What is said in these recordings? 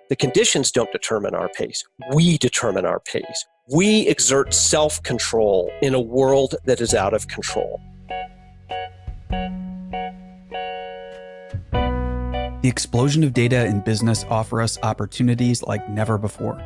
The conditions don't determine our pace. We determine our pace. We exert self-control in a world that is out of control. The explosion of data in business offers us opportunities like never before.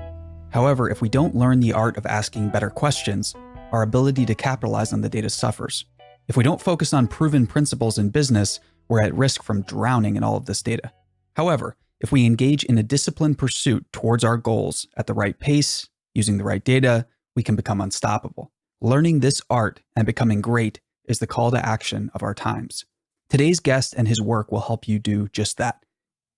However, if we don't learn the art of asking better questions, our ability to capitalize on the data suffers. If we don't focus on proven principles in business, we're at risk from drowning in all of this data. However, if we engage in a disciplined pursuit towards our goals at the right pace, using the right data, we can become unstoppable. Learning this art and becoming great is the call to action of our times. Today's guest and his work will help you do just that.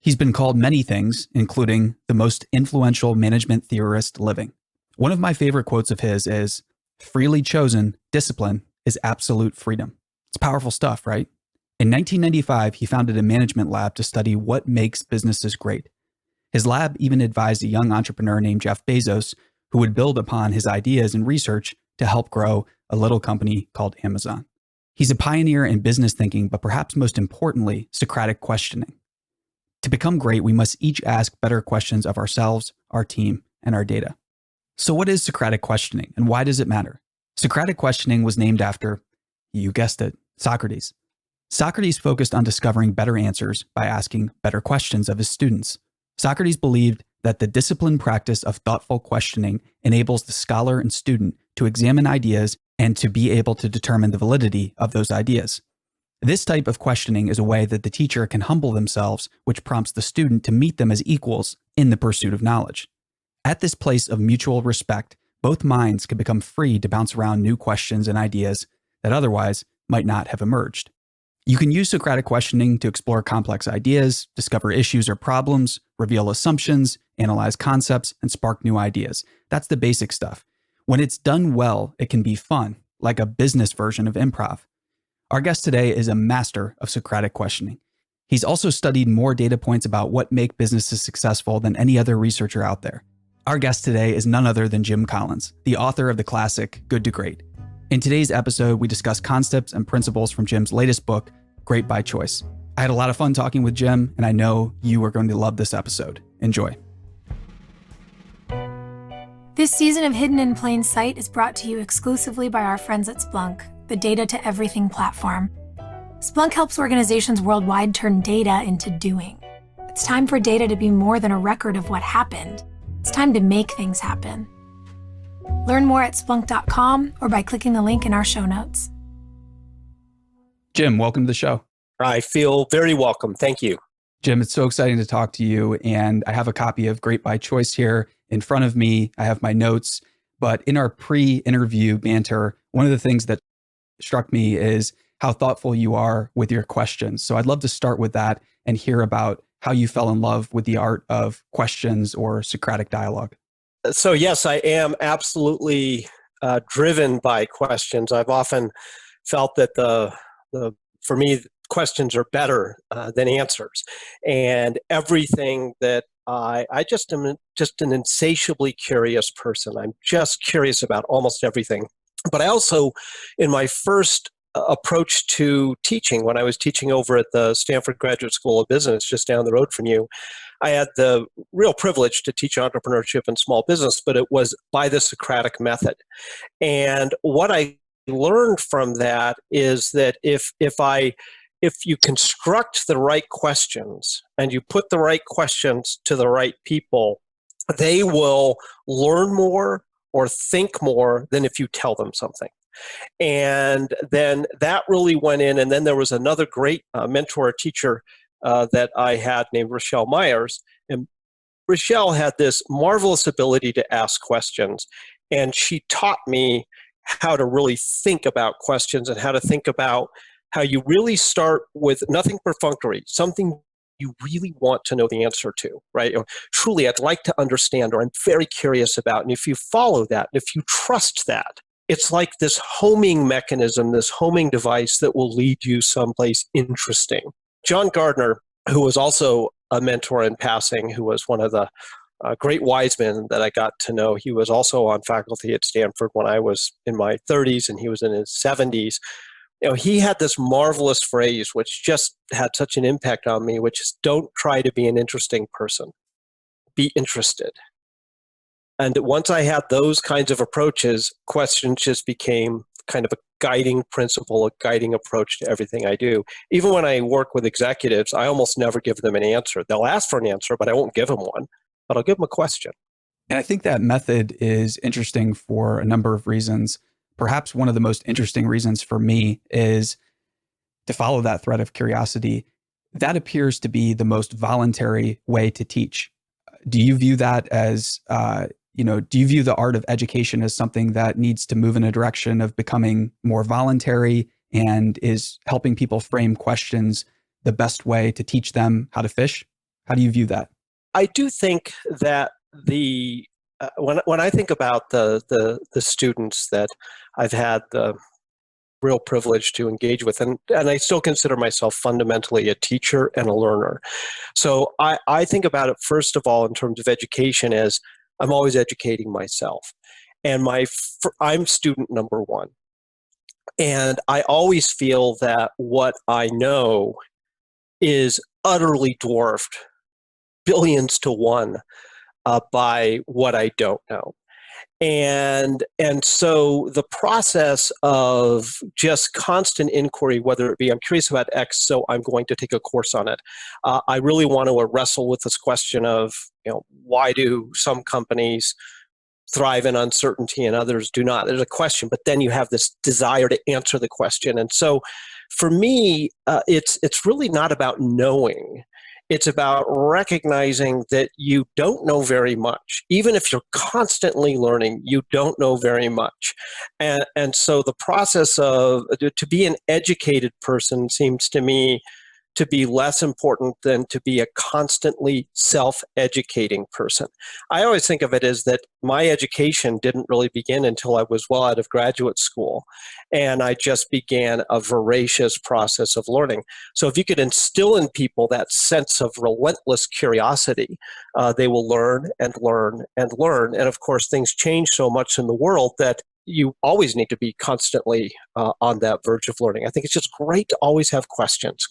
He's been called many things, including the most influential management theorist living. One of my favorite quotes of his is, "Freely chosen discipline is absolute freedom." It's powerful stuff, right? In 1995, he founded a management lab to study what makes businesses great. His lab even advised a young entrepreneur named Jeff Bezos, who would build upon his ideas and research to help grow a little company called Amazon. He's a pioneer in business thinking, but perhaps most importantly, Socratic questioning. To become great, we must each ask better questions of ourselves, our team, and our data. So what is Socratic questioning, and why does it matter? Socratic questioning was named after, you guessed it, Socrates. Socrates focused on discovering better answers by asking better questions of his students. Socrates believed that the disciplined practice of thoughtful questioning enables the scholar and student to examine ideas and to be able to determine the validity of those ideas. This type of questioning is a way that the teacher can humble themselves, which prompts the student to meet them as equals in the pursuit of knowledge. At this place of mutual respect, both minds can become free to bounce around new questions and ideas that otherwise might not have emerged. You can use Socratic questioning to explore complex ideas, discover issues or problems, reveal assumptions, analyze concepts, and spark new ideas. That's the basic stuff. When it's done well, it can be fun, like a business version of improv. Our guest today is a master of Socratic questioning. He's also studied more data points about what make businesses successful than any other researcher out there. Our guest today is none other than Jim Collins, the author of the classic Good to Great. In today's episode, we discuss concepts and principles from Jim's latest book, Great by Choice. I had a lot of fun talking with Jim, and I know you are going to love this episode. Enjoy. This season of Hidden in Plain Sight is brought to you exclusively by our friends at Splunk, the Data to Everything platform. Splunk helps organizations worldwide turn data into doing. It's time for data to be more than a record of what happened. It's time to make things happen. Learn more at Splunk.com or by clicking the link in our show notes. Jim, welcome to the show. I feel very welcome. Thank you. Jim, it's so exciting to talk to you. And I have a copy of Great by Choice here in front of me. I have my notes. But in our pre-interview banter, one of the things that struck me is how thoughtful you are with your questions. So I'd love to start with that and hear about how you fell in love with the art of questions or Socratic dialogue. So yes, I am absolutely driven by questions. I've often felt that for me, questions are better than answers. And everything that I just am just an insatiably curious person. I'm just curious about almost everything. But I also, in my first approach to teaching, when I was teaching over at the Stanford Graduate School of Business, just down the road from you, I had the real privilege to teach entrepreneurship and small business, but it was by the Socratic method. And what I learned from that is that if you construct the right questions and you put the right questions to the right people, they will learn more or think more than if you tell them something. And then that really went in. And then there was another great mentor teacher that I had named Rochelle Myers. And Rochelle had this marvelous ability to ask questions. And she taught me how to really think about questions and how to think about how you really start with nothing perfunctory, something you really want to know the answer to, right? Or, truly, I'd like to understand, or I'm very curious about. And if you follow that, and if you trust that, it's like this homing mechanism, this homing device that will lead you someplace interesting. John Gardner, who was also a mentor in passing, who was one of the great wise men that I got to know. He was also on faculty at Stanford when I was in my 30s and he was in his 70s. You know, he had this marvelous phrase which just had such an impact on me, which is, don't try to be an interesting person. be interested. And once I had those kinds of approaches, questions just became kind of a guiding principle, a guiding approach to everything I do. Even when I work with executives, I almost never give them an answer. They'll ask for an answer, but I won't give them one, but I'll give them a question. And I think that method is interesting for a number of reasons. Perhaps one of the most interesting reasons for me is to follow that thread of curiosity. That appears to be the most voluntary way to teach. Do you view that as, do you view the art of education as something that needs to move in a direction of becoming more voluntary and is helping people frame questions the best way to teach them how to fish? How do you view that? I do think that when I think about the students that I've had the real privilege to engage with, and I still consider myself fundamentally a teacher and a learner. So I think about it, first of all, in terms of education, as I'm always educating myself. And I'm student number one. And I always feel that what I know is utterly dwarfed, billions to one, by what I don't know. And so the process of just constant inquiry, whether it be I'm curious about X, so I'm going to take a course on it. I really want to wrestle with this question of, why do some companies thrive in uncertainty and others do not? There's a question, but then you have this desire to answer the question. And so for me, it's really not about knowing. It's about recognizing that you don't know very much. Even if you're constantly learning, you don't know very much. And so the process to be an educated person seems to me to be less important than to be a constantly self-educating person. I always think of it as that my education didn't really begin until I was well out of graduate school, and I just began a voracious process of learning. So if you could instill in people that sense of relentless curiosity, they will learn and learn and learn. And of course, things change so much in the world that you always need to be constantly on that verge of learning. I think it's just great to always have questions.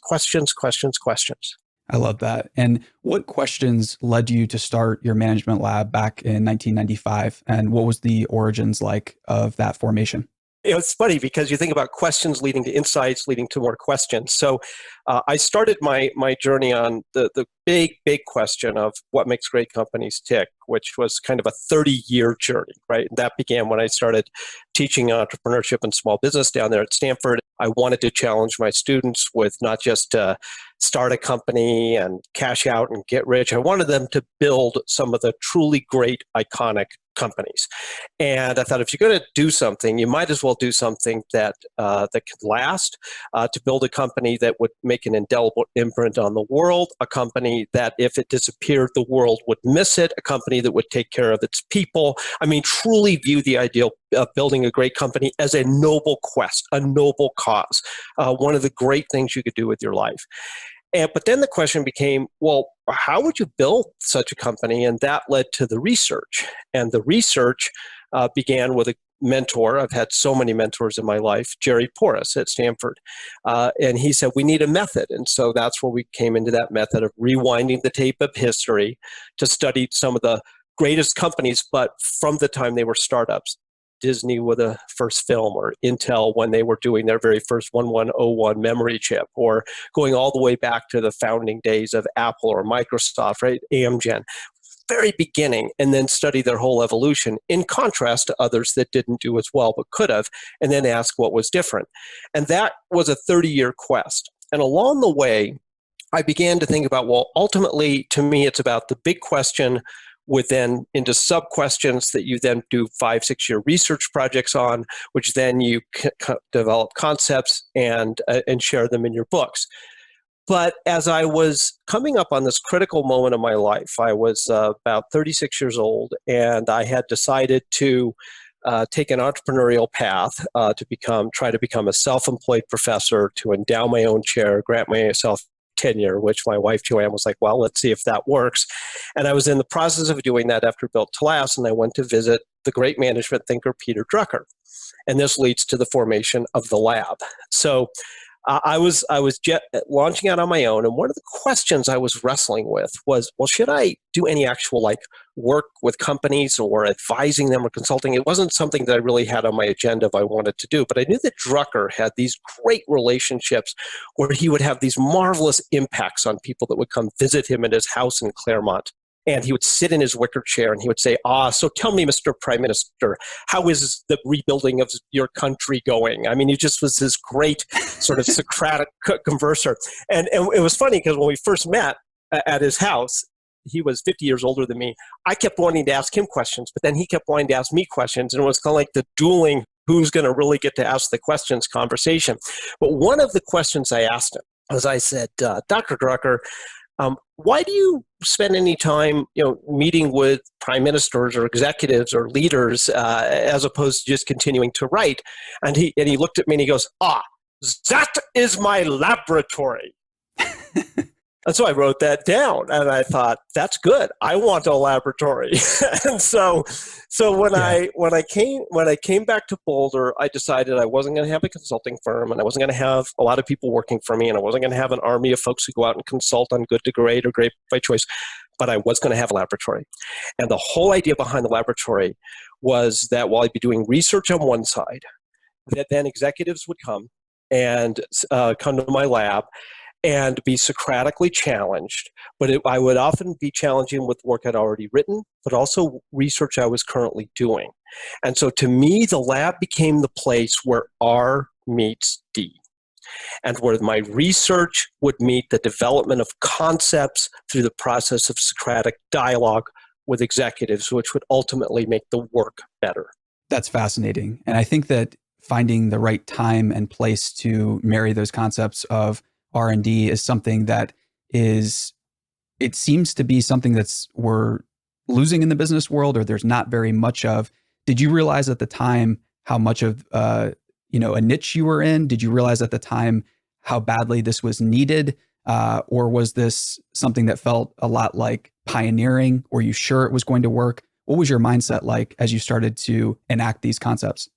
I love that. And what questions led you to start your management lab back in 1995? And what was the origins like of that formation? It's funny because you think about questions leading to insights, leading to more questions. So I started my journey on the big question of what makes great companies tick, which was kind of a 30-year journey, right? And that began when I started teaching entrepreneurship and small business down there at Stanford. I wanted to challenge my students with not just start a company and cash out and get rich. I wanted them to build some of the truly great, iconic companies. And I thought, if you're going to do something, you might as well do something that could last, to build a company that would make an indelible imprint on the world, a company that if it disappeared, the world would miss it, a company that would take care of its people. I mean, truly view the ideal of building a great company as a noble quest, a noble cause, one of the great things you could do with your life. But then the question became, well, how would you build such a company? And that led to the research. And the research began with a mentor. I've had so many mentors in my life, Jerry Porras at Stanford. And he said, we need a method. And so that's where we came into that method of rewinding the tape of history to study some of the greatest companies, but from the time they were startups. Disney with a first film, or Intel when they were doing their very first 1101 memory chip, or going all the way back to the founding days of Apple or Microsoft, right? Amgen, very beginning, and then study their whole evolution in contrast to others that didn't do as well but could have, and then ask what was different. And that was a 30-year quest. And along the way, I began to think about, well, ultimately, to me, it's about the big question within into sub-questions that you then do 5-6 year research projects on, which then you develop concepts and share them in your books. But as I was coming up on this critical moment of my life, I was about 36 years old, and I had decided to take an entrepreneurial path to try to become a self-employed professor, to endow my own chair, grant myself tenure, which my wife Joanne was like, well, let's see if that works. And I was in the process of doing that after Built to Last, and I went to visit the great management thinker Peter Drucker. And this leads to the formation of the lab. So launching out on my own, and one of the questions I was wrestling with was, well, should I do any actual like work with companies or advising them or consulting? It wasn't something that I really had on my agenda if I wanted to do, but I knew that Drucker had these great relationships where he would have these marvelous impacts on people that would come visit him at his house in Claremont. And he would sit in his wicker chair and he would say, so tell me, Mr. Prime Minister, how is the rebuilding of your country going? I mean, he just was this great sort of Socratic converser. And it was funny because when we first met at his house, he was 50 years older than me. I kept wanting to ask him questions, but then he kept wanting to ask me questions. And it was kind of like the dueling, who's going to really get to ask the questions conversation. But one of the questions I asked him was, I said, Dr. Drucker, why do you spend any time, meeting with prime ministers or executives or leaders as opposed to just continuing to write? And he looked at me and he goes, that is my laboratory. And so I wrote that down, and I thought, that's good. I want a laboratory. And so when I came back to Boulder, I decided I wasn't going to have a consulting firm, and I wasn't going to have a lot of people working for me, and I wasn't going to have an army of folks who go out and consult on good to great or great by choice, but I was going to have a laboratory. And the whole idea behind the laboratory was that while I'd be doing research on one side, that then executives would come and come to my lab and be Socratically challenged. But I would often be challenging with work I'd already written, but also research I was currently doing. And so to me, the lab became the place where R meets D, and where my research would meet the development of concepts through the process of Socratic dialogue with executives, which would ultimately make the work better. That's fascinating. And I think that finding the right time and place to marry those concepts of R&D is something that it seems to be something we're losing in the business world, or there's not very much of. Did you realize at the time how much of a niche you were in? Did you realize at the time how badly this was needed? Or was this something that felt a lot like pioneering? Were you sure it was going to work? What was your mindset like as you started to enact these concepts?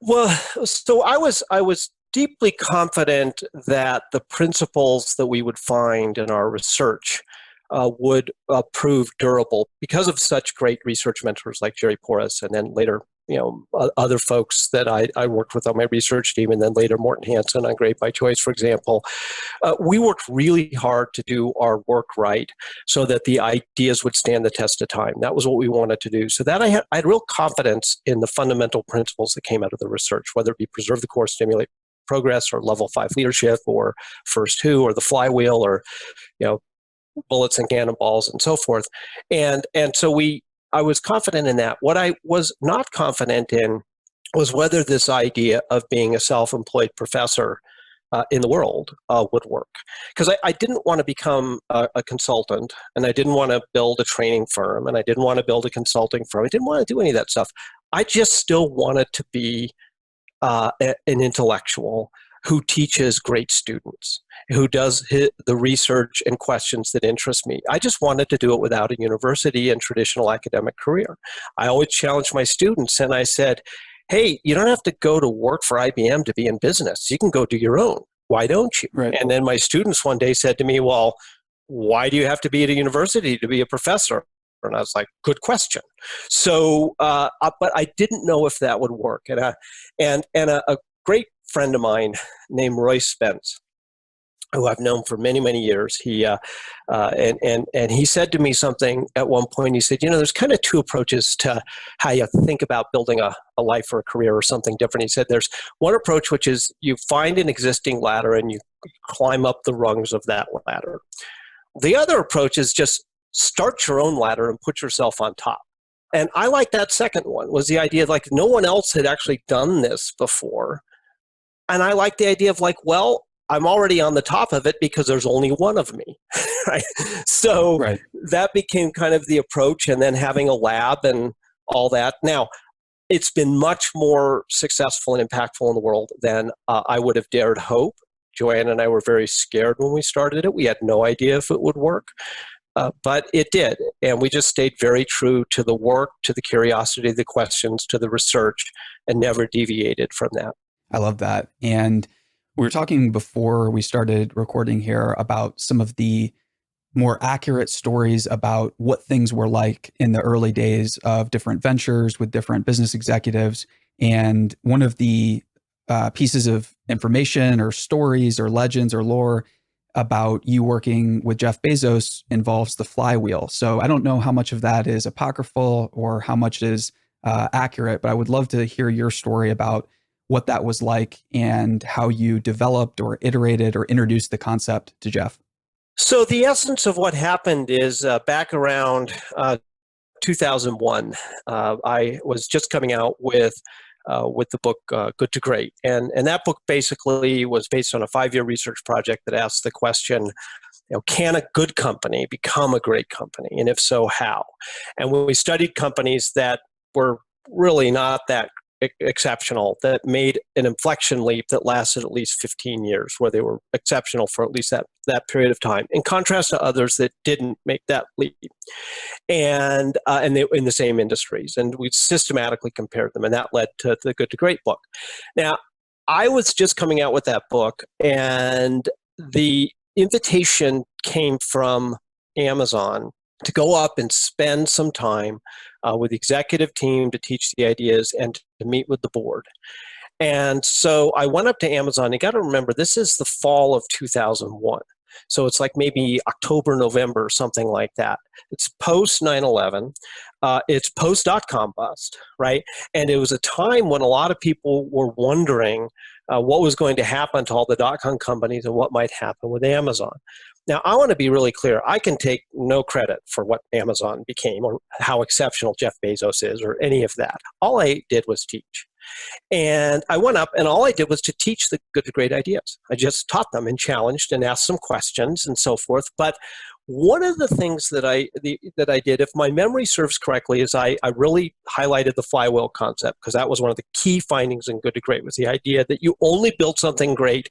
Well, so I was deeply confident that the principles that we would find in our research would prove durable because of such great research mentors like Jerry Porras, and then later, other folks that I worked with on my research team, and then later Morton Hansen on Great by Choice, for example. We worked really hard to do our work right so that the ideas would stand the test of time. That was what we wanted to do. So that I had real confidence in the fundamental principles that came out of the research, whether it be preserve the core, stimulate progress, or level 5 leadership, or first who, or the flywheel, or bullets and cannonballs and so forth. And so I was confident in that. What I was not confident in was whether this idea of being a self-employed professor in the world would work. Because I didn't want to become a consultant, and I didn't want to build a training firm, and I didn't want to build a consulting firm. I didn't want to do any of that stuff. I just still wanted to be an intellectual who teaches great students, who does the research and questions that interest me. I just wanted to do it without a university and traditional academic career. I always challenged my students, and I said, hey, you don't have to go to work for IBM to be in business. You can go do your own. Why don't you? Right. And then my students one day said to me, well, why do you have to be at a university to be a professor? And I was like, good question. So, but I didn't know if that would work. And a great friend of mine named Roy Spence, who I've known for many, many years, he said to me something at one point. He said, there's kind of two approaches to how you think about building a life or a career or something different. He said there's one approach, which is you find an existing ladder and you climb up the rungs of that ladder. The other approach is just start your own ladder and put yourself on top. And I like that second one, was the idea like no one else had actually done this before. And I like the idea of like, well, I'm already on the top of it because there's only one of me, right? So Right. That became kind of the approach, and then having a lab and all that. Now, it's been much more successful and impactful in the world than I would have dared hope. Joanne and I were very scared when we started it. We had no idea if it would work. But it did, and we just stayed very true to the work, to the curiosity, the questions, to the research, and never deviated from that. I love that. And We were talking before we started recording here about some of the more accurate stories about what things were like in the early days of different ventures with different business executives. And one of the pieces of information or stories or legends or lore about you working with Jeff Bezos involves the flywheel. So I don't know how much of that is apocryphal or how much is accurate, but I would love to hear your story about what that was like and how you developed or iterated or introduced the concept to Jeff. So the essence of what happened is back around 2001, I was just coming out with the book Good to Great. And that book basically was based on a 5-year research project that asked the question, can a good company become a great company? And if so, how? And when we studied companies that were really not that exceptional, that made an inflection leap that lasted at least 15 years, where they were exceptional for at least that period of time, in contrast to others that didn't make that leap, and they in the same industries. And we systematically compared them, and that led to the Good to Great book. Now, I was just coming out with that book, and the invitation came from Amazon to go up and spend some time with the executive team to teach the ideas and to meet with the board. And so I went up to Amazon. You got to remember, this is the fall of 2001. So it's like maybe October, November, something like that. It's post 9/11. It's post .com bust, right? And it was a time when a lot of people were wondering what was going to happen to all the .com companies and what might happen with Amazon. Now, I want to be really clear. I can take no credit for what Amazon became or how exceptional Jeff Bezos is or any of that. All I did was teach. And I went up and all I did was to teach the Good to Great ideas. I just taught them and challenged and asked some questions and so forth. But one of the things that I did, if my memory serves correctly, is I really highlighted the flywheel concept, because that was one of the key findings in Good to Great, was the idea that you only build something great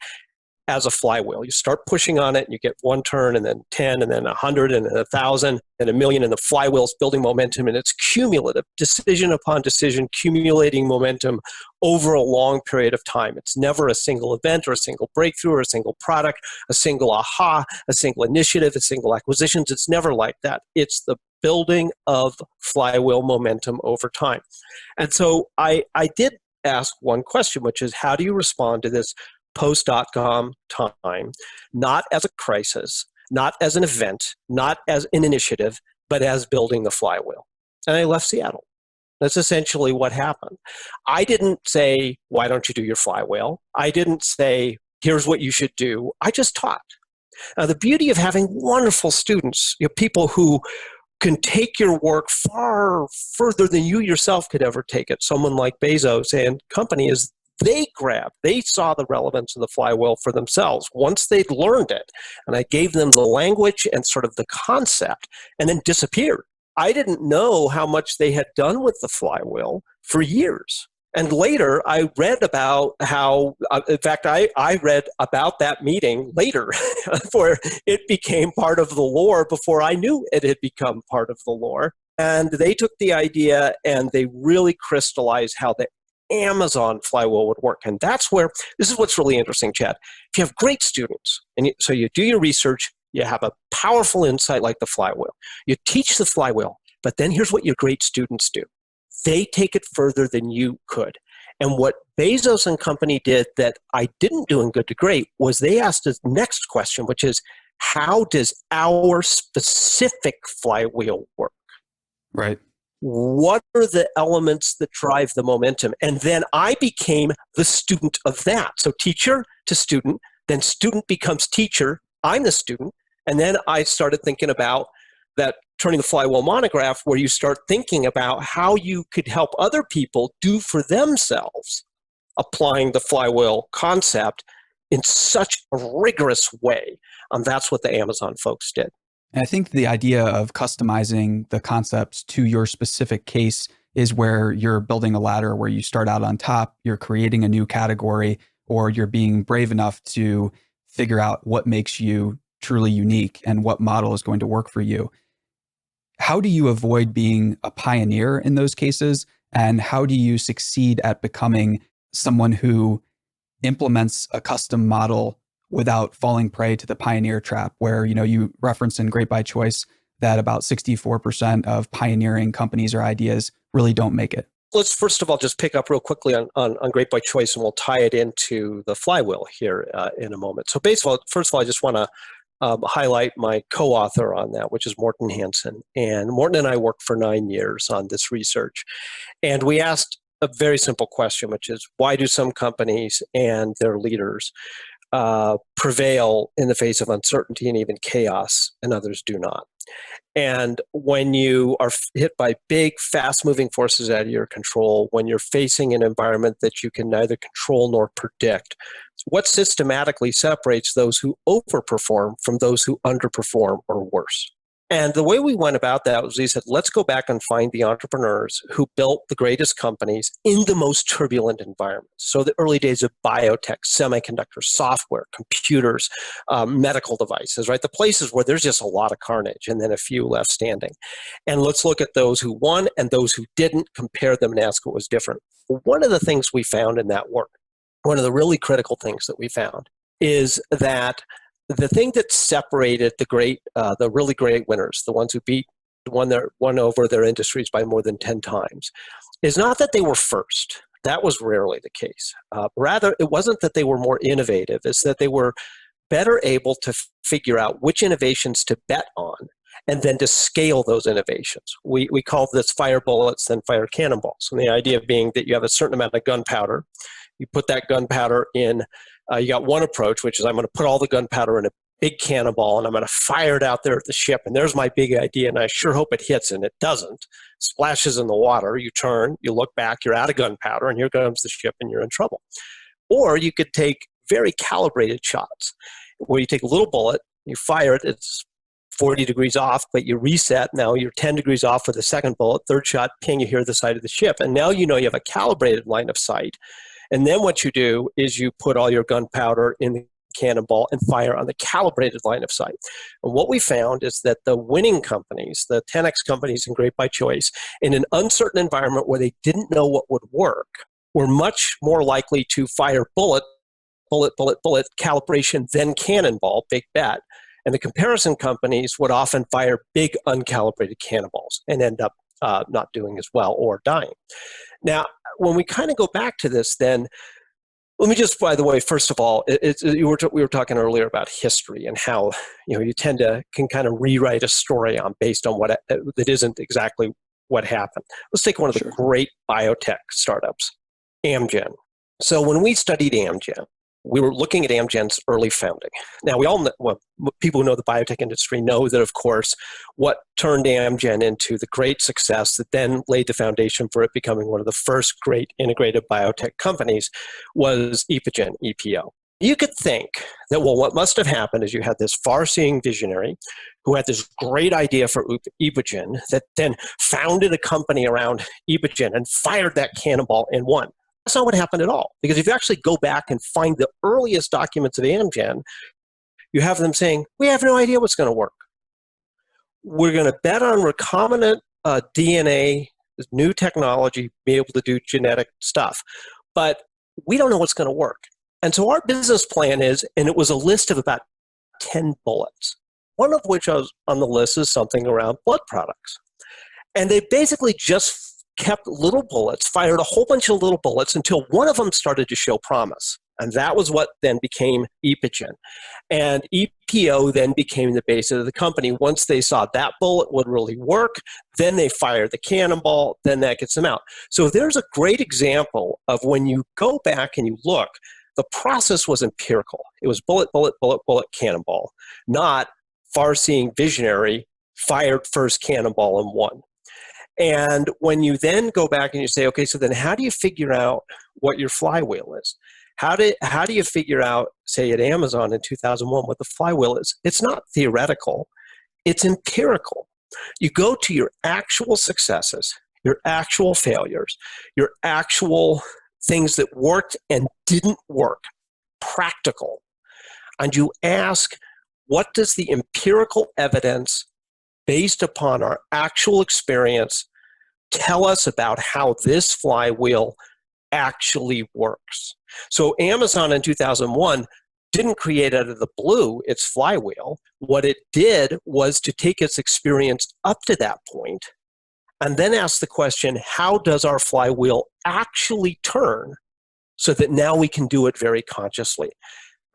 as a flywheel. You start pushing on it and you get one turn and then 10 and then 100 and then 1,000 and 1,000,000, and the flywheel's building momentum, and it's cumulative, decision upon decision, accumulating momentum over a long period of time. It's never a single event or a single breakthrough or a single product, a single aha, a single initiative, a single acquisitions. It's never like that. It's the building of flywheel momentum over time. And so I did ask one question, which is, how do you respond to this post.com time, not as a crisis, not as an event, not as an initiative, but as building the flywheel? And I left Seattle. That's essentially what happened. I didn't say, why don't you do your flywheel? I didn't say, here's what you should do. I just taught. Now, the beauty of having wonderful students, people who can take your work far further than you yourself could ever take it, someone like Bezos and company, is they saw the relevance of the flywheel for themselves once they'd learned it. And I gave them the language and sort of the concept, and then disappeared. I didn't know how much they had done with the flywheel for years. And later, I read about how, in fact, I read about that meeting later, where it became part of the lore before I knew it had become part of the lore. And they took the idea and they really crystallized how the Amazon flywheel would work. And that's where, this is what's really interesting, Chad. If you have great students, and so you do your research, you have a powerful insight like the flywheel. You teach the flywheel, but then here's what your great students do. They take it further than you could. And what Bezos and company did that I didn't do in Good to Great was they asked the next question, which is, how does our specific flywheel work? Right. What are the elements that drive the momentum? And then I became the student of that. So teacher to student, then student becomes teacher. I'm the student. And then I started thinking about that Turning the Flywheel monograph, where you start thinking about how you could help other people do for themselves, applying the flywheel concept in such a rigorous way. And that's what the Amazon folks did. And I think the idea of customizing the concepts to your specific case is where you're building a ladder where you start out on top, you're creating a new category, or you're being brave enough to figure out what makes you truly unique and what model is going to work for you. How do you avoid being a pioneer in those cases? And how do you succeed at becoming someone who implements a custom model without falling prey to the pioneer trap, where, you referenced in Great by Choice that about 64% of pioneering companies or ideas really don't make it? Let's first of all just pick up real quickly on Great by Choice, and we'll tie it into the flywheel here in a moment. So first of all, I just want to highlight my co-author on that, which is Morten Hansen. And Morten and I worked for 9 years on this research. And we asked a very simple question, which is, why do some companies and their leaders prevail in the face of uncertainty and even chaos, and others do not? And when you are hit by big, fast-moving forces out of your control, when you're facing an environment that you can neither control nor predict, what systematically separates those who overperform from those who underperform or worse? And the way we went about that was we said, let's go back and find the entrepreneurs who built the greatest companies in the most turbulent environments. So the early days of biotech, semiconductors, software, computers, medical devices, right? The places where there's just a lot of carnage and then a few left standing. And let's look at those who won and those who didn't, compare them and ask what was different. One of the things we found in that work, one of the really critical things that we found, is that the thing that separated the really great winners, the ones who won over their industries by more than 10 times, is not that they were first. That was rarely the case. Rather, it wasn't that they were more innovative. It's that they were better able to figure out which innovations to bet on and then to scale those innovations. We call this fire bullets, then fire cannonballs. And the idea being that you have a certain amount of gunpowder. You put that gunpowder in. You got one approach, which is I'm going to put all the gunpowder in a big cannonball and I'm going to fire it out there at the ship. And there's my big idea. And I sure hope it hits, and it doesn't. Splashes in the water. You turn, you look back, you're out of gunpowder, and here comes the ship and you're in trouble. Or you could take very calibrated shots where you take a little bullet, you fire it, it's 40 degrees off, but you reset. Now you're 10 degrees off with the second bullet, third shot, ping, you hear the side of the ship. And now you have a calibrated line of sight. And then what you do is you put all your gunpowder in the cannonball and fire on the calibrated line of sight. And what we found is that the winning companies, the 10X companies in Great by Choice, in an uncertain environment where they didn't know what would work, were much more likely to fire bullet, calibration, then cannonball, big bet. And the comparison companies would often fire big uncalibrated cannonballs and end up not doing as well or dying. Now, when we kind of go back to this, then let me just, by the way, first of all, we were talking earlier about history and how you can kind of rewrite a story based on what that isn't exactly what happened. Let's take one of the great biotech startups, Amgen. So when we studied Amgen, we were looking at Amgen's early founding. Now, we all know, people who know the biotech industry know that, of course, what turned Amgen into the great success that then laid the foundation for it becoming one of the first great integrated biotech companies was Epogen, EPO. You could think that, well, what must have happened is you had this far-seeing visionary who had this great idea for Epogen that then founded a company around Epogen and fired that cannonball and won. That's not what happened at all. Because if you actually go back and find the earliest documents of Amgen, you have them saying, we have no idea what's going to work. We're going to bet on recombinant DNA, this new technology, be able to do genetic stuff. But we don't know what's going to work. And so our business plan is, and it was a list of about 10 bullets, one of which was on the list is something around blood products. And they basically just kept little bullets, fired a whole bunch of little bullets until one of them started to show promise. And that was what then became Epogen. And EPO then became the basis of the company. Once they saw that bullet would really work, then they fired the cannonball, then that gets them out. So there's a great example of when you go back and you look, the process was empirical. It was bullet, cannonball, not far-seeing visionary, fired first cannonball and won. And when you then go back and you say, okay, so then how do you figure out what your flywheel is? How do you figure out, say, at Amazon in 2001, what the flywheel is? It's not theoretical. It's empirical. You go to your actual successes, your actual failures, your actual things that worked and didn't work, practical, and you ask, what does the empirical evidence based upon our actual experience tell us about how this flywheel actually works. So Amazon in 2001 didn't create out of the blue its flywheel. What it did was to take its experience up to that point and then ask the question, how does our flywheel actually turn so that now we can do it very consciously?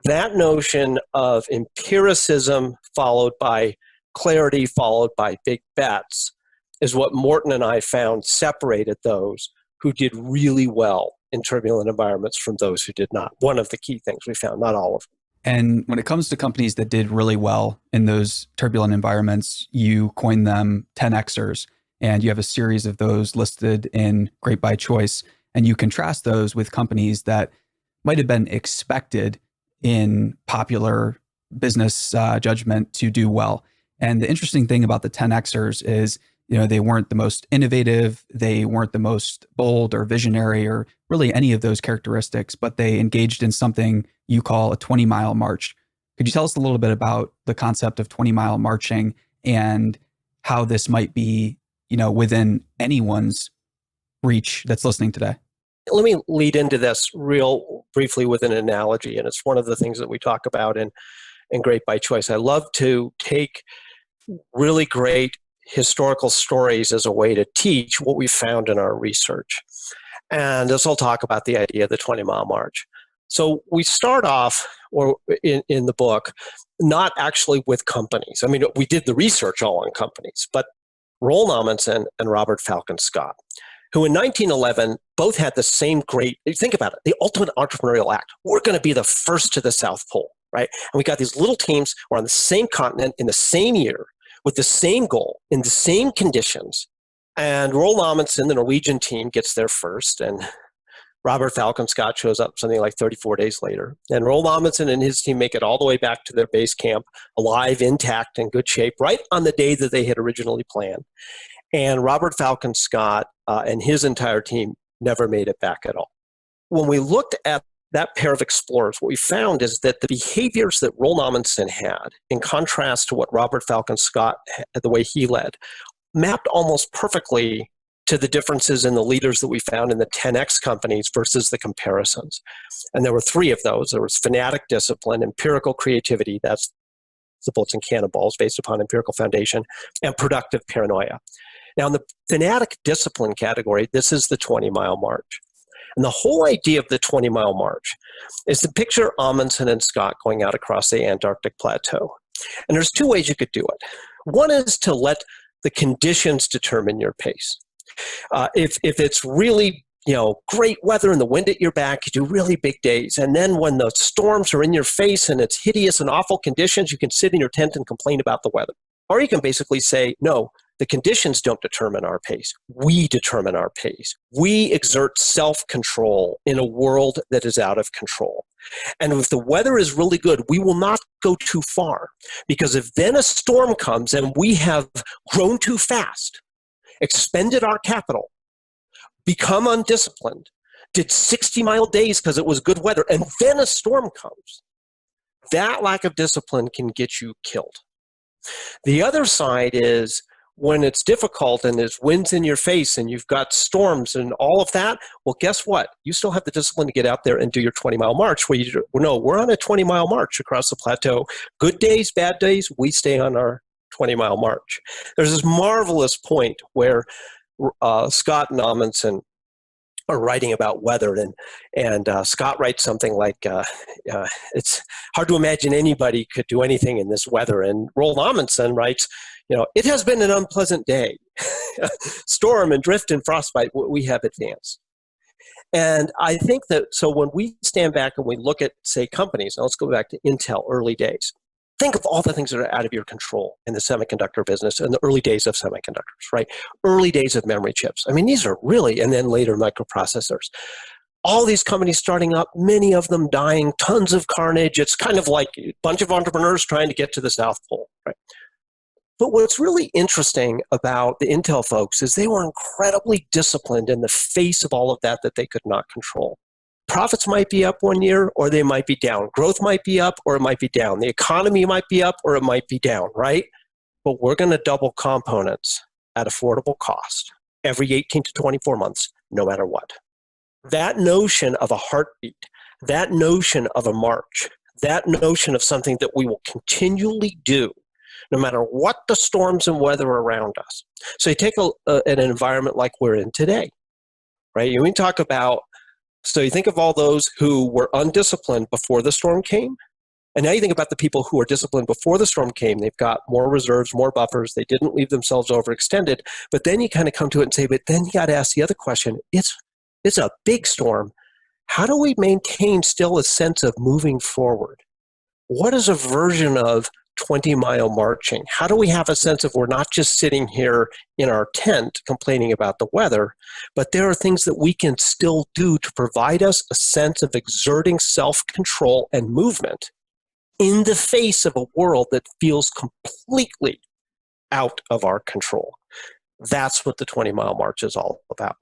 That notion of empiricism followed by clarity followed by big bets is what Morton and I found separated those who did really well in turbulent environments from those who did not. One of the key things we found, not all of them. And when it comes to companies that did really well in those turbulent environments, you coined them 10Xers, and you have a series of those listed in Great by Choice. And you contrast those with companies that might have been expected in popular business judgment to do well. And the interesting thing about the 10Xers is, they weren't the most innovative, they weren't the most bold or visionary or really any of those characteristics, but they engaged in something you call a 20-mile march. Could you tell us a little bit about the concept of 20-mile marching and how this might be, within anyone's reach that's listening today? Let me lead into this real briefly with an analogy, and it's one of the things that we talk about in Great by Choice. I love to take really great historical stories as a way to teach what we found in our research. And this will talk about the idea of the 20-mile march. So we start off in the book, not actually with companies. I mean, we did the research all on companies, but Roald Amundsen and Robert Falcon Scott, who in 1911 both had the same great, think about it, the ultimate entrepreneurial act. We're going to be the first to the South Pole, right? And we got these little teams, we're on the same continent in the same year, with the same goal, in the same conditions. And Roald Amundsen, the Norwegian team, gets there first, and Robert Falcon Scott shows up something like 34 days later. And Roald Amundsen and his team make it all the way back to their base camp, alive, intact, in good shape, right on the day that they had originally planned. And Robert Falcon Scott and his entire team never made it back at all. When we looked at that pair of explorers, what we found is that the behaviors that Roald Amundsen had, in contrast to what Robert Falcon Scott had, the way he led, mapped almost perfectly to the differences in the leaders that we found in the 10X companies versus the comparisons. And there were three of those. There was fanatic discipline, empirical creativity, that's the bullets and cannonballs based upon empirical foundation, and productive paranoia. Now, in the fanatic discipline category, this is the 20-mile march. And the whole idea of the 20-mile march is to picture Amundsen and Scott going out across the Antarctic plateau. And there's two ways you could do it. One is to let the conditions determine your pace. If it's really great weather and the wind at your back, you do really big days. And then when the storms are in your face and it's hideous and awful conditions, you can sit in your tent and complain about the weather. Or you can basically say, no, the conditions don't determine our pace. We determine our pace. We exert self-control in a world that is out of control. And if the weather is really good, we will not go too far. Because if then a storm comes and we have grown too fast, expended our capital, become undisciplined, did 60-mile days because it was good weather, and then a storm comes, that lack of discipline can get you killed. The other side is when it's difficult and there's winds in your face and you've got storms and all of that, well, guess what? You still have the discipline to get out there and do your 20-mile march. We're on a 20-mile march across the plateau. Good days, bad days, we stay on our 20-mile march. There's this marvelous point where Scott and Amundsen are writing about weather, and Scott writes something like, it's hard to imagine anybody could do anything in this weather. And Roald Amundsen writes, it has been an unpleasant day. Storm and drift and frostbite, we have advanced. And I think that, so when we stand back and we look at, say, companies, now let's go back to Intel, early days. Think of all the things that are out of your control in the semiconductor business in the early days of semiconductors, right? Early days of memory chips. I mean, these are really, and then later microprocessors. All these companies starting up, many of them dying, tons of carnage. It's kind of like a bunch of entrepreneurs trying to get to the South Pole, right? But what's really interesting about the Intel folks is they were incredibly disciplined in the face of all of that they could not control. Profits might be up one year or they might be down. Growth might be up or it might be down. The economy might be up or it might be down, right? But we're going to double components at affordable cost every 18 to 24 months, no matter what, That notion of a heartbeat, that notion of a march, that notion of something that we will continually do no matter what the storms and weather around us. So you take an environment like we're in today, right? We talk about, so you think of all those who were undisciplined before the storm came, and now you think about the people who were disciplined before the storm came. They've got more reserves, more buffers. They didn't leave themselves overextended. But then you kind of come to it and say, but then you got to ask the other question. It's a big storm. How do we maintain still a sense of moving forward? What is a version of 20-mile marching? How do we have a sense of we're not just sitting here in our tent complaining about the weather, but there are things that we can still do to provide us a sense of exerting self-control and movement in the face of a world that feels completely out of our control. That's what the 20-mile march is all about.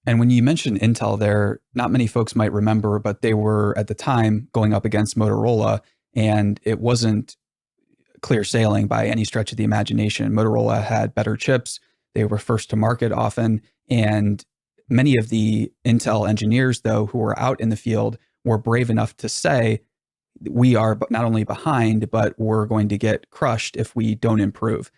And when you mentioned Intel there, not many folks might remember, but they were at the time going up against Motorola, and it wasn't clear sailing by any stretch of the imagination. Motorola had better chips. They were first to market often. And many of the Intel engineers, though, who were out in the field were brave enough to say, we are not only behind, but we're going to get crushed if we don't improve.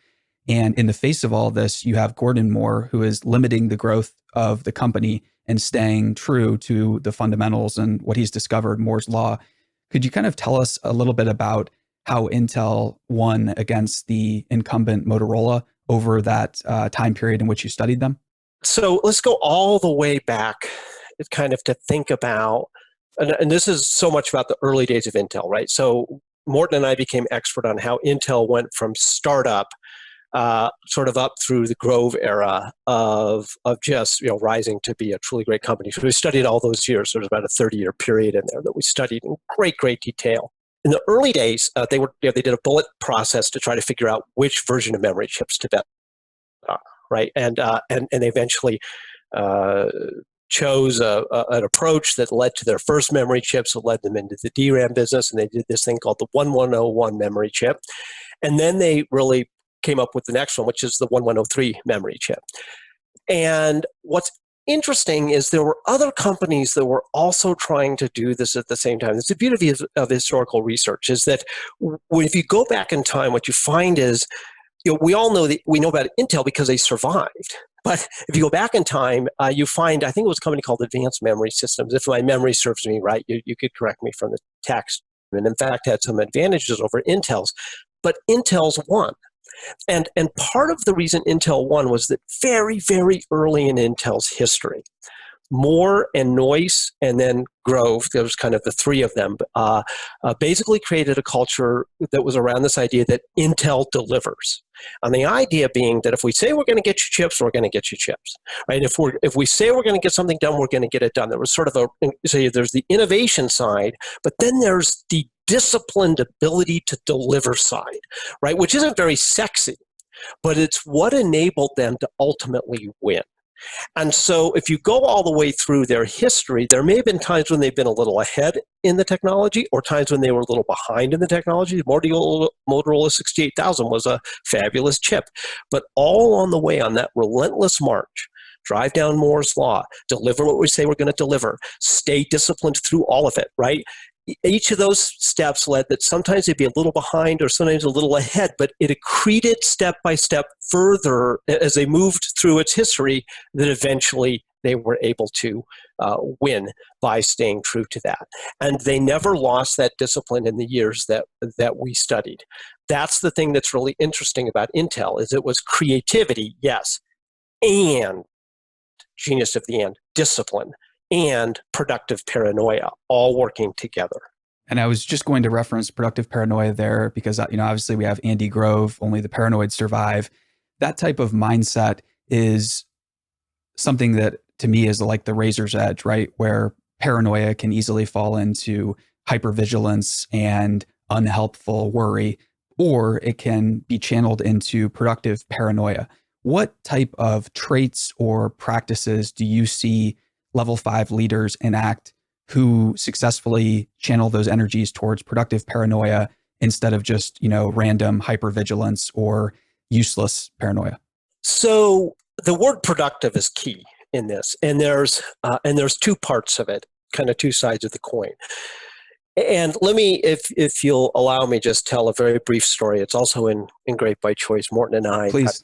And in the face of all this, you have Gordon Moore, who is limiting the growth of the company and staying true to the fundamentals and what he's discovered, Moore's Law. Could you kind of tell us a little bit about how Intel won against the incumbent Motorola over that time period in which you studied them? So let's go all the way back kind of to think about, and this is so much about the early days of Intel, right? So Morton and I became expert on how Intel went from startup sort of up through the Grove era of just rising to be a truly great company. So we studied all those years. So there's about a 30-year period in there that we studied in great detail. In the early days, they did a bullet process to try to figure out which version of memory chips to bet on, right? And they eventually chose an approach that led to their first memory chips, that led them into the DRAM business, and they did this thing called the 1101 memory chip. And then they really came up with the next one, which is the 1103 memory chip. And what's interesting is there were other companies that were also trying to do this at the same time. It's the beauty of historical research, is that if you go back in time, what you find is, we all know that we know about Intel because they survived. But if you go back in time, you find, I think it was a company called Advanced Memory Systems. If my memory serves me right, you could correct me from the text. And in fact, had some advantages over Intel's. But Intel's won. And part of the reason Intel won was that very, very early in Intel's history, Moore and Noyce and then Grove, there was kind of the three of them, basically created a culture that was around this idea that Intel delivers. And the idea being that if we say we're going to get you chips, we're going to get you chips, right? If we say we're going to get something done, we're going to get it done. There was sort of so there's the innovation side, but then there's the disciplined ability to deliver side, right? Which isn't very sexy, but it's what enabled them to ultimately win. And so if you go all the way through their history, there may have been times when they've been a little ahead in the technology or times when they were a little behind in the technology. Motorola 68000 was a fabulous chip. But all on the way on that relentless march, drive down Moore's Law, deliver what we say we're going to deliver, stay disciplined through all of it, right? Each of those steps led that sometimes they'd be a little behind or sometimes a little ahead, but it accreted step by step further as they moved through its history, that eventually they were able to win by staying true to that. And they never lost that discipline in the years that we studied. That's the thing that's really interesting about Intel, is it was creativity, yes, and genius of the end, discipline, and productive paranoia, all working together. And I was just going to reference productive paranoia there because, obviously we have Andy Grove, only the paranoid survive. That type of mindset is something that to me is like the razor's edge, right? Where paranoia can easily fall into hypervigilance and unhelpful worry, or it can be channeled into productive paranoia. What type of traits or practices do you see level 5 leaders enact who successfully channel those energies towards productive paranoia instead of just, random hypervigilance or useless paranoia? So the word productive is key in this, and there's two parts of it, kind of two sides of the coin. And let me, if you'll allow me, just tell a very brief story. It's also in Great by Choice. Morton and I Please.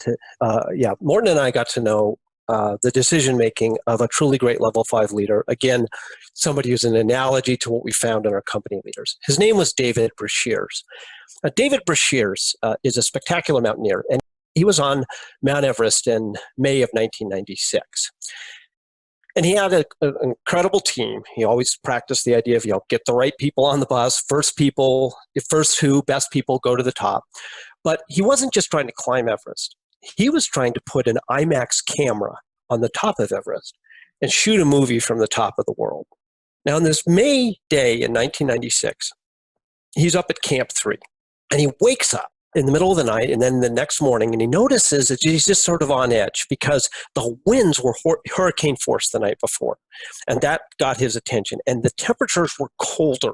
Morton and I got to know the decision making of a truly great level 5 leader. Again, somebody who's an analogy to what we found in our company leaders. His name was David Brashears. David Brashears is a spectacular mountaineer, and he was on Mount Everest in May of 1996. And he had an incredible team. He always practiced the idea of, get the right people on the bus, best people go to the top. But he wasn't just trying to climb Everest. He was trying to put an IMAX camera on the top of Everest and shoot a movie from the top of the world. Now, on this May day in 1996, he's up at Camp 3, and he wakes up in the middle of the night, and then the next morning, and he notices that he's just sort of on edge because the winds were hurricane force the night before, and that got his attention. And the temperatures were colder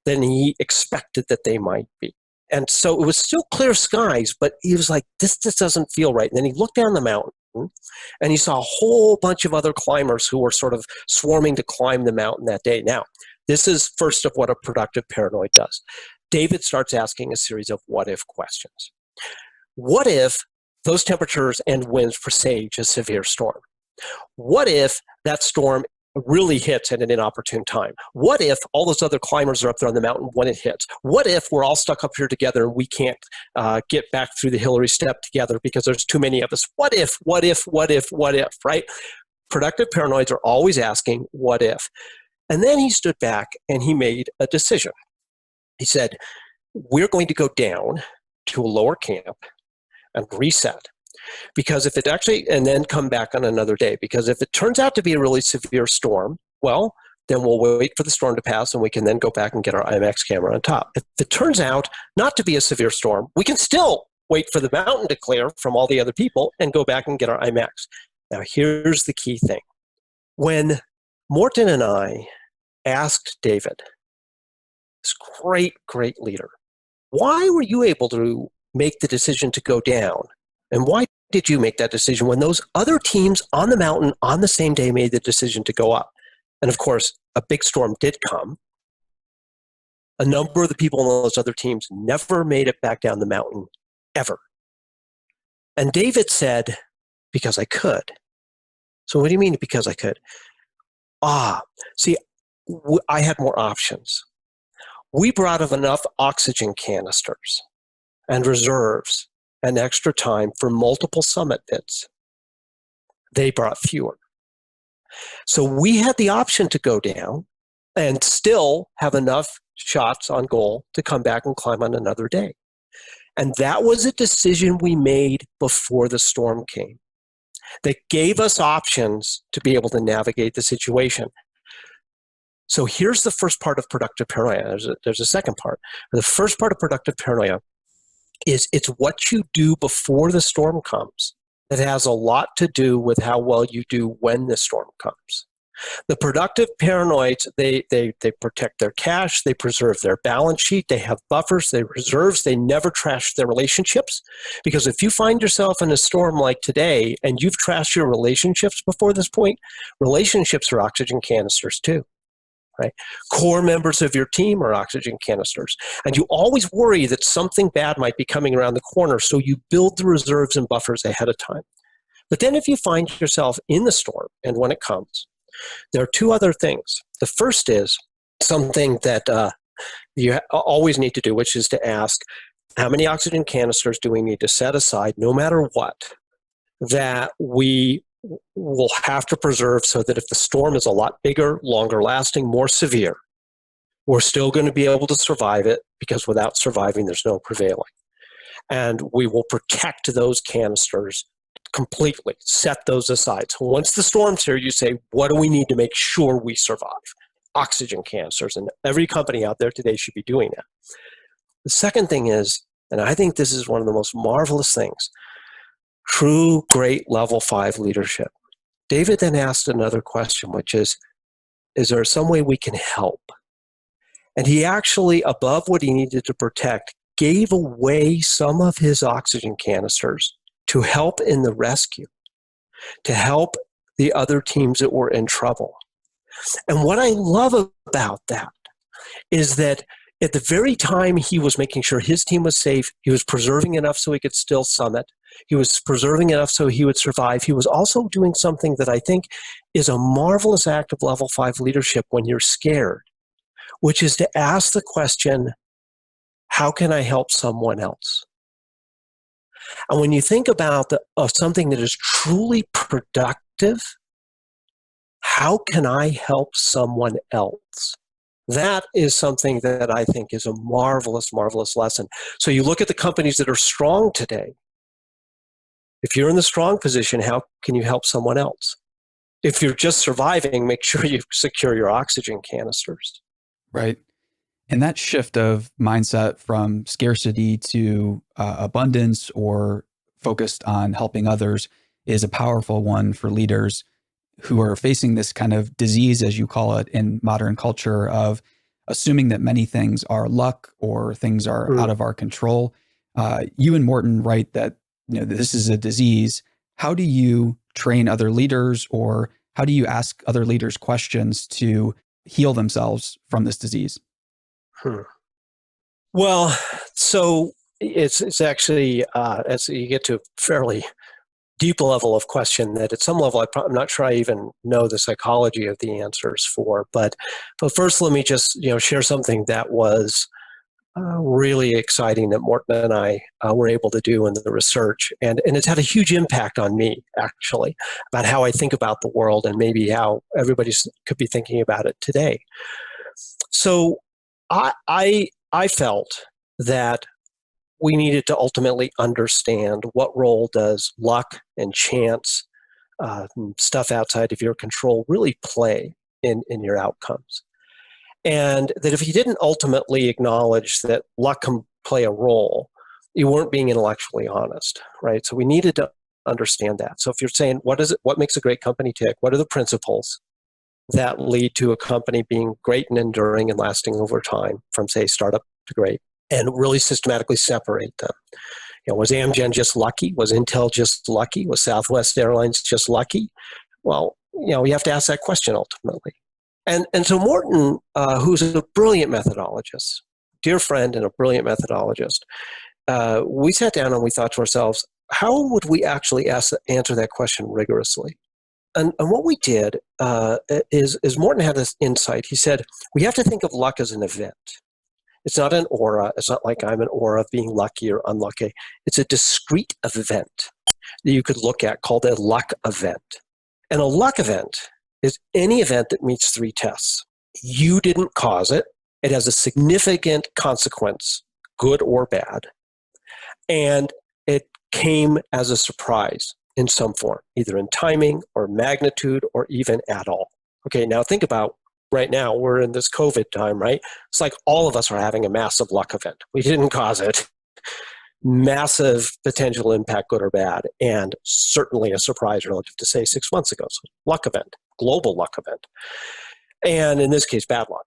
than he expected that they might be. And so it was still clear skies, but he was like, this doesn't feel right. And then he looked down the mountain, and he saw a whole bunch of other climbers who were sort of swarming to climb the mountain that day. Now, this is first of what a productive paranoid does. David starts asking a series of what-if questions. What if those temperatures and winds presage a severe storm? What if that storm really hits at an inopportune time? What if all those other climbers are up there on the mountain when it hits? What if we're all stuck up here together and we can't get back through the Hillary step together because there's too many of us? What if, right? Productive paranoids are always asking, what if? And then he stood back and he made a decision. He said, we're going to go down to a lower camp and reset. Because if it actually, and then come back on another day, because if it turns out to be a really severe storm, well, then we'll wait for the storm to pass and we can then go back and get our IMAX camera on top. If it turns out not to be a severe storm, we can still wait for the mountain to clear from all the other people and go back and get our IMAX. Now, here's the key thing. When Morton and I asked David, this great leader, why were you able to make the decision to go down? And why did you make that decision when those other teams on the mountain on the same day made the decision to go up? And of course, a big storm did come. A number of the people on those other teams never made it back down the mountain, ever. And David said, because I could. So what do you mean, because I could? See, I had more options. We brought enough oxygen canisters and reserves and extra time for multiple summit bits. They brought fewer. So we had the option to go down and still have enough shots on goal to come back and climb on another day. And that was a decision we made before the storm came that gave us options to be able to navigate the situation. So here's the first part of productive paranoia. There's a second part. The first part of productive paranoia is it's what you do before the storm comes that has a lot to do with how well you do when the storm comes. The productive paranoids, they protect their cash, they preserve their balance sheet, they have buffers, they have reserves, they never trash their relationships. Because if you find yourself in a storm like today and you've trashed your relationships before this point, relationships are oxygen canisters too. Right? Core members of your team are oxygen canisters. And you always worry that something bad might be coming around the corner, so you build the reserves and buffers ahead of time. But then if you find yourself in the storm, and when it comes, there are two other things. The first is something that you always need to do, which is to ask, how many oxygen canisters do we need to set aside, no matter what, that we will have to preserve so that if the storm is a lot bigger, longer lasting, more severe, we're still going to be able to survive it, because without surviving, there's no prevailing. And we will protect those canisters completely, set those aside. So once the storm's here, you say, what do we need to make sure we survive? Oxygen canisters. And every company out there today should be doing that. The second thing is, and I think this is one of the most marvelous things, true great level 5 leadership. David then asked another question, which is there some way we can help? And he actually, above what he needed to protect, gave away some of his oxygen canisters to help in the rescue, to help the other teams that were in trouble. And what I love about that is that at the very time he was making sure his team was safe, he was preserving enough so he could still summit, he was preserving enough so he would survive, he was also doing something that I think is a marvelous act of level 5 leadership when you're scared, which is to ask the question, how can I help someone else? And when you think about something that is truly productive, how can I help someone else? That is something that I think is a marvelous, marvelous lesson. So you look at the companies that are strong today. If you're in the strong position, how can you help someone else? If you're just surviving, make sure you secure your oxygen canisters. Right. And that shift of mindset from scarcity to abundance or focused on helping others is a powerful one for leaders who are facing this kind of disease, as you call it, in modern culture of assuming that many things are luck or things are out of our control. You and Morton write that this is a disease. How do you train other leaders, or how do you ask other leaders questions to heal themselves from this disease? Well, so it's actually, as you get to a fairly deep level of question that at some level I'm not sure I even know the psychology of the answers for. But first, let me just share something that was really exciting that Morton and I were able to do in the research, and it's had a huge impact on me actually about how I think about the world and maybe how everybody could be thinking about it today. So I felt that we needed to ultimately understand what role does luck and chance, stuff outside of your control, really play in your outcomes. And that if you didn't ultimately acknowledge that luck can play a role, you weren't being intellectually honest, right? So we needed to understand that. So if you're saying, what makes a great company tick? What are the principles that lead to a company being great and enduring and lasting over time from, say, startup to great, and really systematically separate them? Was Amgen just lucky? Was Intel just lucky? Was Southwest Airlines just lucky? Well, we have to ask that question ultimately. And so Morton, who's a brilliant methodologist, dear friend and a brilliant methodologist, we sat down and we thought to ourselves, how would we actually answer that question rigorously? And what we did is Morton had this insight. He said, we have to think of luck as an event. It's not an aura. It's not like I'm an aura of being lucky or unlucky. It's a discrete event that you could look at called a luck event. And a luck event is any event that meets 3 tests. You didn't cause it. It has a significant consequence, good or bad. And it came as a surprise in some form, either in timing or magnitude or even at all. Okay, now think about right now, we're in this COVID time, right? It's like all of us are having a massive luck event. We didn't cause it. Massive potential impact, good or bad, and certainly a surprise relative to, say, 6 months ago. So luck event, global luck event. And in this case, bad luck.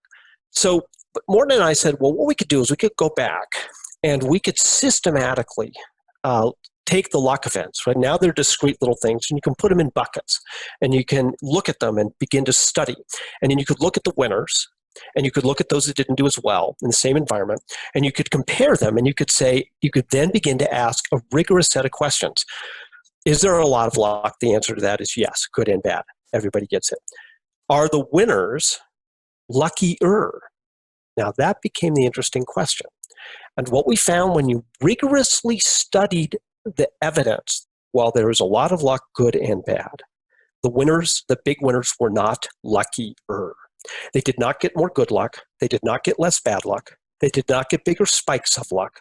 So Morton and I said, well, what we could do is we could go back and we could systematically take the luck events, right? Now they're discrete little things, and you can put them in buckets, and you can look at them and begin to study. And then you could look at the winners, and you could look at those that didn't do as well in the same environment, and you could compare them, and you could then begin to ask a rigorous set of questions. Is there a lot of luck? The answer to that is yes, good and bad. Everybody gets it. Are the winners luckier? Now that became the interesting question. And what we found when you rigorously studied the evidence, while there was a lot of luck, good and bad, the winners, the big winners, were not luckier. They did not get more good luck. They did not get less bad luck. They did not get bigger spikes of luck.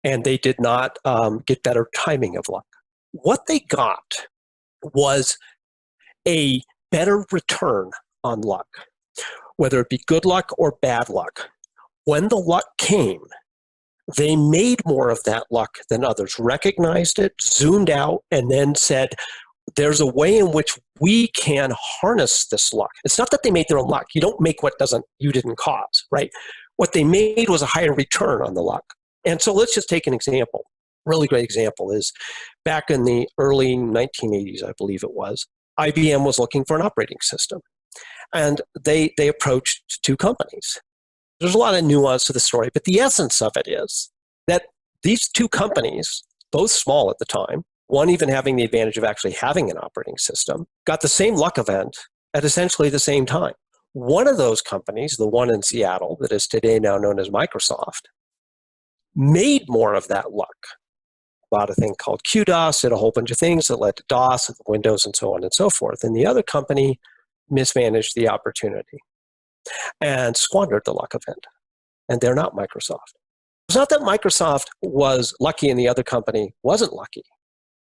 And they did not get better timing of luck. What they got was a better return on luck, whether it be good luck or bad luck. When the luck came, they made more of that luck than others, recognized it, zoomed out, and then said, there's a way in which we can harness this luck. It's not that they made their own luck. You don't make what you didn't cause, right? What they made was a higher return on the luck. And so let's just take an example. Really great example is back in the early 1980s, I believe it was, IBM was looking for an operating system. And they approached two companies. There's a lot of nuance to the story, but the essence of it is that these two companies, both small at the time, one even having the advantage of actually having an operating system, got the same luck event at essentially the same time. One of those companies, the one in Seattle that is today now known as Microsoft, made more of that luck. Bought a thing called QDOS, did a whole bunch of things that led to DOS and Windows and so on and so forth. And the other company mismanaged the opportunity and squandered the luck event. And they're not Microsoft. It's not that Microsoft was lucky and the other company wasn't lucky.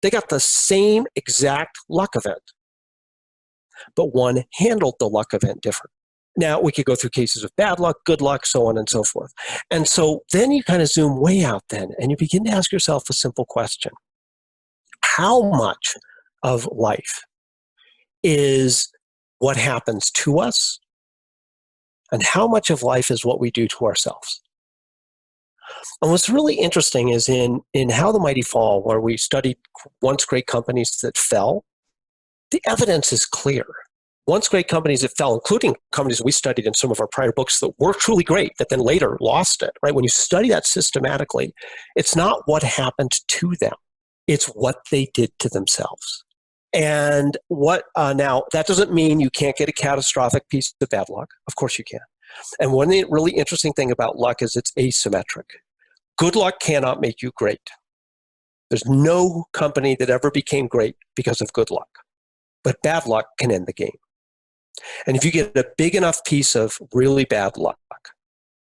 They got the same exact luck event, but one handled the luck event different. Now, we could go through cases of bad luck, good luck, so on and so forth. And so then you kind of zoom way out then, and you begin to ask yourself a simple question. How much of life is what happens to us, and how much of life is what we do to ourselves? And what's really interesting is in How the Mighty Fall, where we studied once great companies that fell, the evidence is clear. Once great companies that fell, including companies we studied in some of our prior books that were truly great, that then later lost it, right? When you study that systematically, it's not what happened to them. It's what they did to themselves. And now, that doesn't mean you can't get a catastrophic piece of bad luck. Of course you can. And one really interesting thing about luck is it's asymmetric. Good luck cannot make you great. There's no company that ever became great because of good luck. But bad luck can end the game. And if you get a big enough piece of really bad luck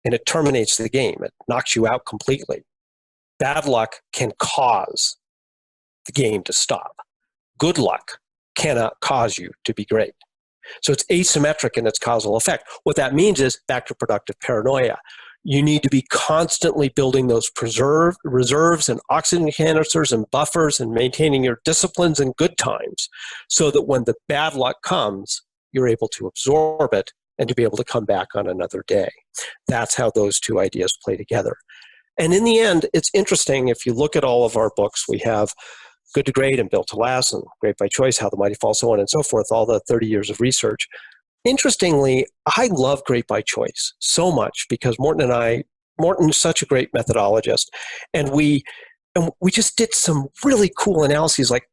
and it terminates the game, it knocks you out completely, bad luck can cause the game to stop. Good luck cannot cause you to be great. So it's asymmetric in its causal effect. What that means is, back to productive paranoia, you need to be constantly building those reserves and oxygen canisters and buffers and maintaining your disciplines in good times so that when the bad luck comes, you're able to absorb it and to be able to come back on another day. That's how those two ideas play together. And in the end, it's interesting, if you look at all of our books, we have Good to Great and Built to Last and Great by Choice, How the Mighty Fall, so on and so forth, all the 30 years of research. Interestingly, I love Great by Choice so much because Morton's such a great methodologist, and we just did some really cool analyses, like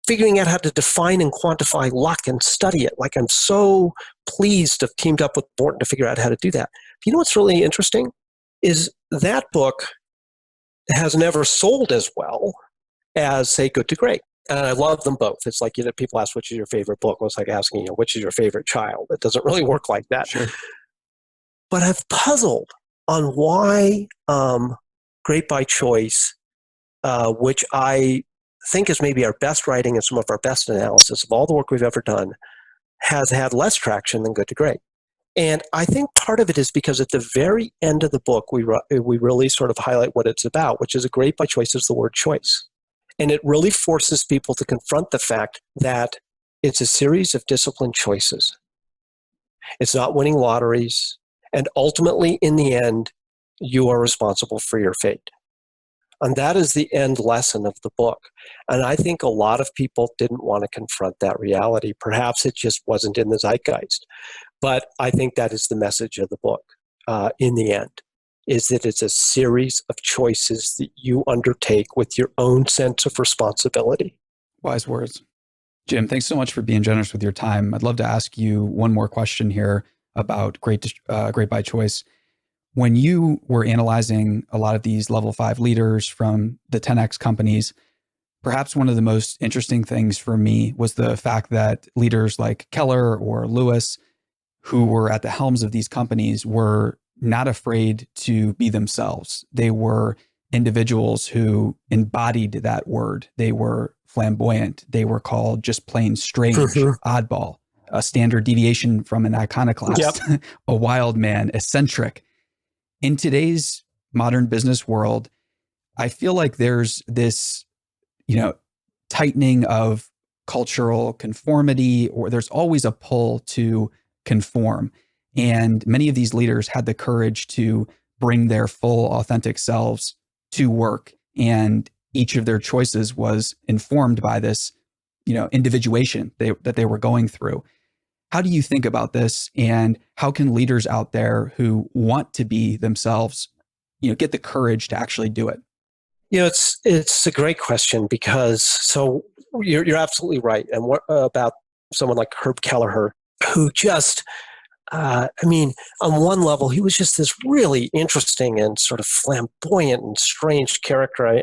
figuring out how to define and quantify luck and study it. Like, I'm so pleased to have teamed up with Morton to figure out how to do that. But you know what's really interesting is that book has never sold as well as, say, Good to Great. And I love them both. It's like, people ask, which is your favorite book? Well, it's like asking, which is your favorite child? It doesn't really work like that. Sure. But I've puzzled on why Great by Choice, which I think is maybe our best writing and some of our best analysis of all the work we've ever done, has had less traction than Good to Great. And I think part of it is because at the very end of the book, we really sort of highlight what it's about, which is a Great by Choice is the word choice. And it really forces people to confront the fact that it's a series of disciplined choices. It's not winning lotteries. And ultimately, in the end, you are responsible for your fate. And that is the end lesson of the book. And I think a lot of people didn't want to confront that reality. Perhaps it just wasn't in the zeitgeist. But I think that is the message of the book in the end, is that it's a series of choices that you undertake with your own sense of responsibility. Wise words. Jim, thanks so much for being generous with your time. I'd love to ask you one more question here about Great by Choice. When you were analyzing a lot of these level 5 leaders from the 10X companies, perhaps one of the most interesting things for me was the fact that leaders like Keller or Lewis, who were at the helms of these companies, were not afraid to be themselves. They were individuals who embodied that word. They were flamboyant. They were called just plain strange, oddball, a standard deviation from an iconoclast, a wild man, eccentric. In today's modern business world, I feel like there's this, tightening of cultural conformity, or there's always a pull to conform. And many of these leaders had the courage to bring their full, authentic selves to work. And each of their choices was informed by this, individuation that they were going through. How do you think about this, and how can leaders out there who want to be themselves, get the courage to actually do it? It's a great question, because so you're absolutely right. And what about someone like Herb Kelleher, who just, on one level, he was just this really interesting and sort of flamboyant and strange character.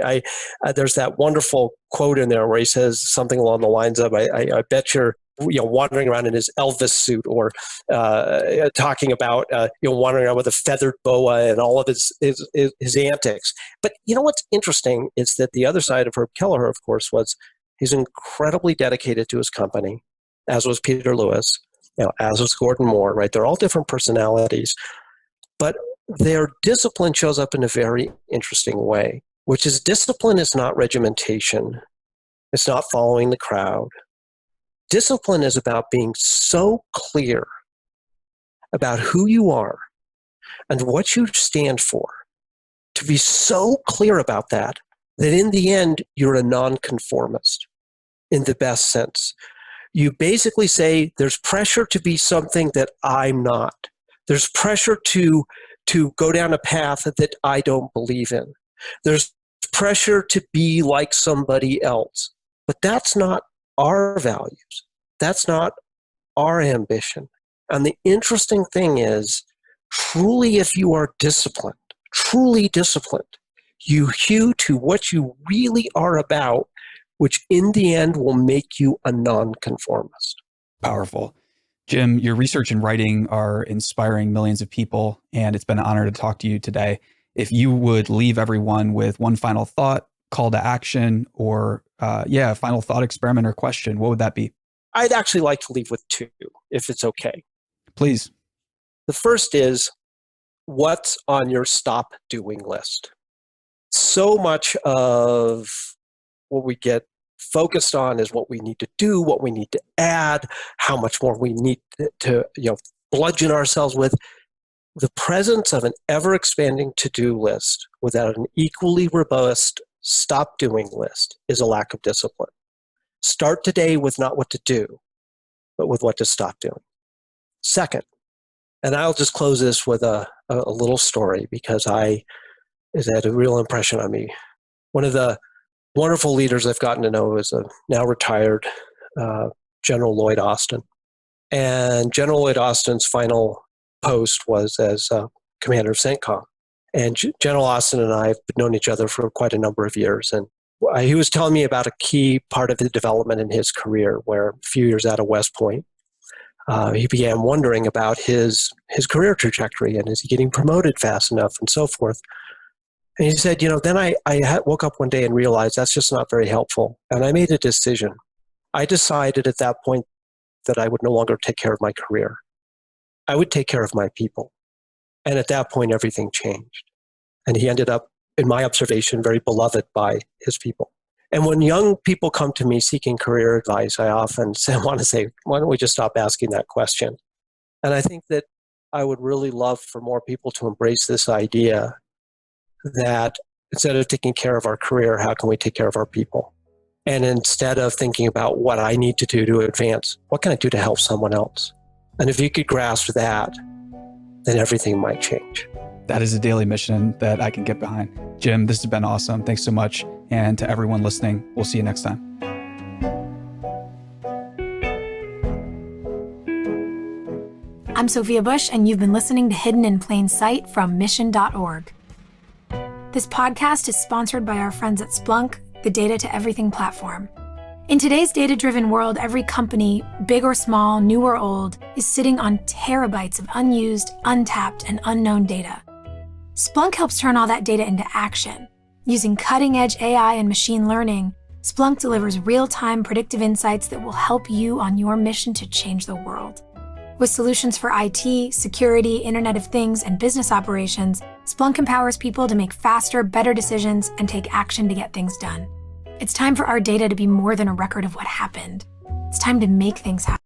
There's that wonderful quote in there where he says something along the lines of, I bet you're wandering around in his Elvis suit, or talking about wandering around with a feathered boa and all of his antics. But what's interesting is that the other side of Herb Kelleher, of course, was he's incredibly dedicated to his company, as was Peter Lewis, as was Gordon Moore, right? They're all different personalities, but their discipline shows up in a very interesting way, which is discipline is not regimentation. It's not following the crowd. Discipline is about being so clear about who you are and what you stand for, to be so clear about that in the end, you're a nonconformist in the best sense. You basically say there's pressure to be something that I'm not. There's pressure to go down a path that I don't believe in. There's pressure to be like somebody else. But that's not our values. That's not our ambition. And the interesting thing is, truly, if you are disciplined, truly disciplined, you hew to what you really are about, which in the end will make you a nonconformist. Powerful. Jim, your research and writing are inspiring millions of people, and it's been an honor to talk to you today. If you would leave everyone with one final thought, call to action, or a final thought experiment or question, what would that be? I'd actually like to leave with two, if it's okay. Please. The first is, what's on your stop doing list? So much of what we get focused on is what we need to do, what we need to add, how much more we need to bludgeon ourselves with. The presence of an ever-expanding to-do list without an equally robust stop-doing list is a lack of discipline. Start today with not what to do, but with what to stop doing. Second, and I'll just close this with a little story, because it had a real impression on me. One of the wonderful leaders I've gotten to know is a now retired General Lloyd Austin. And General Lloyd Austin's final post was as commander of CENTCOM. And General Austin and I have known each other for quite a number of years. And he was telling me about a key part of the development in his career, where a few years out of West Point, he began wondering about his career trajectory, and is he getting promoted fast enough, and so forth. And he said, then I woke up one day and realized that's just not very helpful. And I made a decision. I decided at that point that I would no longer take care of my career. I would take care of my people. And at that point, everything changed. And he ended up, in my observation, very beloved by his people. And when young people come to me seeking career advice, I often want to say, why don't we just stop asking that question? And I think that I would really love for more people to embrace this idea that instead of taking care of our career, how can we take care of our people? And instead of thinking about what I need to do to advance, what can I do to help someone else? And if you could grasp that, then everything might change. That is a daily mission that I can get behind. Jim, this has been awesome. Thanks so much. And to everyone listening, we'll see you next time. I'm Sophia Bush, and you've been listening to Hidden in Plain Sight from Mission.org. This podcast is sponsored by our friends at Splunk, the Data to Everything platform. In today's data-driven world, every company, big or small, new or old, is sitting on terabytes of unused, untapped, and unknown data. Splunk helps turn all that data into action. Using cutting-edge AI and machine learning, Splunk delivers real-time predictive insights that will help you on your mission to change the world. With solutions for IT, security, Internet of Things, and business operations, Splunk empowers people to make faster, better decisions and take action to get things done. It's time for our data to be more than a record of what happened. It's time to make things happen.